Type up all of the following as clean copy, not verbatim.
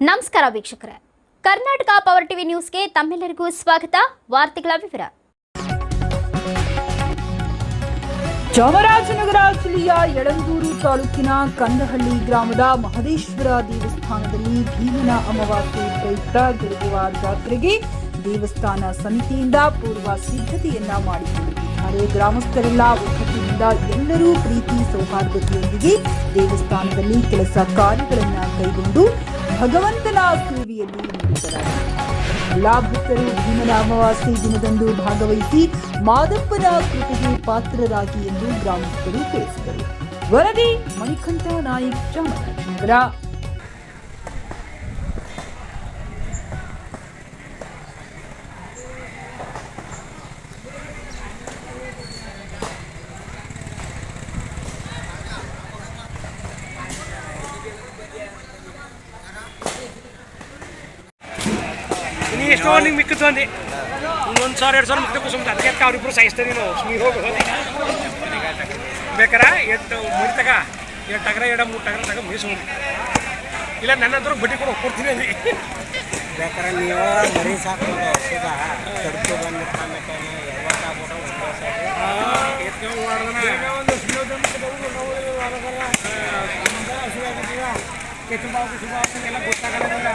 ನಮಸ್ಕಾರ ವೀಕ್ಷಕರೇ, Karnataka power TV ನ್ಯೂಸ್ಗೆ ತಮ್ಮೆಲ್ಲರಿಗೂ ಸ್ವಾಗತ. ವಾರ್ತೆಗಳ ವಿವರ. ಚಾಮರಾಜನಗರ ಜಿಲ್ಲೆಯ ಯಳಂದೂರು ತಾಲೂಕಿನ ಕಂದಹಳ್ಳಿ ಗ್ರಾಮದ ಮಹದೇಶ್ವರ ದೇವಸ್ಥಾನದಲ್ಲಿ ಭೀಮನ ಅಮಾವಾಸ್ಯೆ ಪ್ರಯುಕ್ತ ಜರುಗುವ ಜಾತ್ರೆಗೆ ದೇವಸ್ಥಾನ ಸಮಿತಿಯಿಂದ ಪೂರ್ವ ಸಿದ್ಧತೆಯನ್ನ ಮಾಡಿಕೊಂಡಿದ್ದಾರೆ. ಗ್ರಾಮಸ್ಥರೆಲ್ಲ ಒಗ್ಗಟ್ಟಿನಿಂದ ಎಲ್ಲರೂ ಪ್ರೀತಿ ಸೌಹಾರ್ದತೆಯೊಂದಿಗೆ ದೇವಸ್ಥಾನದಲ್ಲಿ ಕೆಲಸ ಕಾರ್ಯಗಳನ್ನು ಕೈಗೊಂಡು ಭಗವಂತನ ಸೇವೆಯಲ್ಲಿ ನಿರತರಾಗಿದ್ದಾರೆ. ಎಲ್ಲಾ ಭಕ್ತರು ಭೀಮನ ಅಮಾವಾಸ್ಯೆ ದಿನದಂದು ಭಾಗವಹಿಸಿ ಮಾದಪ್ಪನ ಕೃಪೆಗೆ ಪಾತ್ರರಾಗಿ ಎಂದು ಗ್ರಾಮಸ್ಥರು ತಿಳಿಸಿದರು. ವರದಿ ಮಣಿಕಂಠ ನಾಯ್ಕ್, ಚಾಮರಾಜನಗರ. ಎಷ್ಟೋ ನಿಂಗೆ ಮಿಕ್ಕಿತ್ತು ಅಂದು ಇನ್ನೊಂದು ಸಾವಿರ 2,000 ಮಿಕ್ಕಬೇಕು. ಸುಮ್ಮನೆ ಅದಕ್ಕೆ ಅವ್ರಿಬ್ರು ಸಾಯಿಸ್ತೀನಿ ನಾವು. ಸುಮ್ಮನೆ ಹೋಗು ಬೇಕಾರೆ ಎಷ್ಟು ಮುರಿತಗ 2 ಟಗರ 3 ಟಗರ ತಗ ಮುಗಿಸು. ಇಲ್ಲ ನನ್ನ ಹತ್ರ ಬಡ್ಡಿ ಕೂಡ ಕೊಡ್ತೀನಿ ಅಲ್ಲಿ. ಬೇಕಾರೆ ನೀವು ಮರಿ ಸಾಕೋದು ಹಸುಗ ತಡ್ಕೊ ಬಂದಿರ್ತಾನೆ ಯಾವತ್ತಾಗ್ಬಿಟ್ಟು ಎತ್ಕೊಂಡು ಮಾಡಿದ್ರೆ ಕೆಟ್ಟು ಬಾಬು ಶುಭ ಎಲ್ಲ ಗೊತ್ತಾಗಲ್ಲ.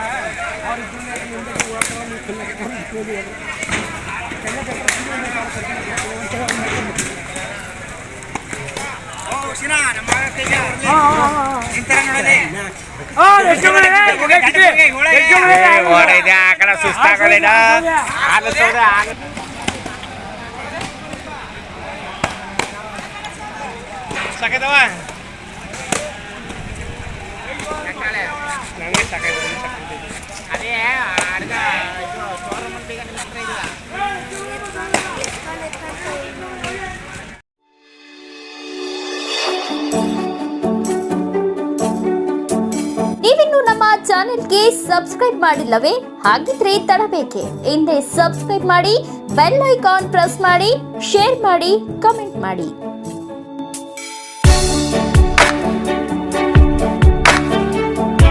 ಅವ್ರ ಸುಸ್ತಾಗಲ್ಲ ಸಾಕೈತವ ನಂಗೆ ಸಾಕಾಯ್ತು. ಅದೇ ಅರ್ಧ ಟೋರ್ನಮೆಂಟಿಗೆ ನಿಮ್ಮ ಹತ್ರ ಇಲ್ಲ. ನೀವಿನ್ನು ನಮ್ಮ ಚಾನೆಲ್ಗೆ ಸಬ್ಸ್ಕ್ರೈಬ್ ಮಾಡಿಲ್ಲವೇ? ಹಾಗಿದ್ರೆ ತಡಬೇಕೆ? ಹಿಂದೆ ಸಬ್ಸ್ಕ್ರೈಬ್ ಮಾಡಿ, ಬೆಲ್ ಐಕಾನ್ ಪ್ರೆಸ್ ಮಾಡಿ, ಶೇರ್ ಮಾಡಿ, ಕಮೆಂಟ್ ಮಾಡಿ.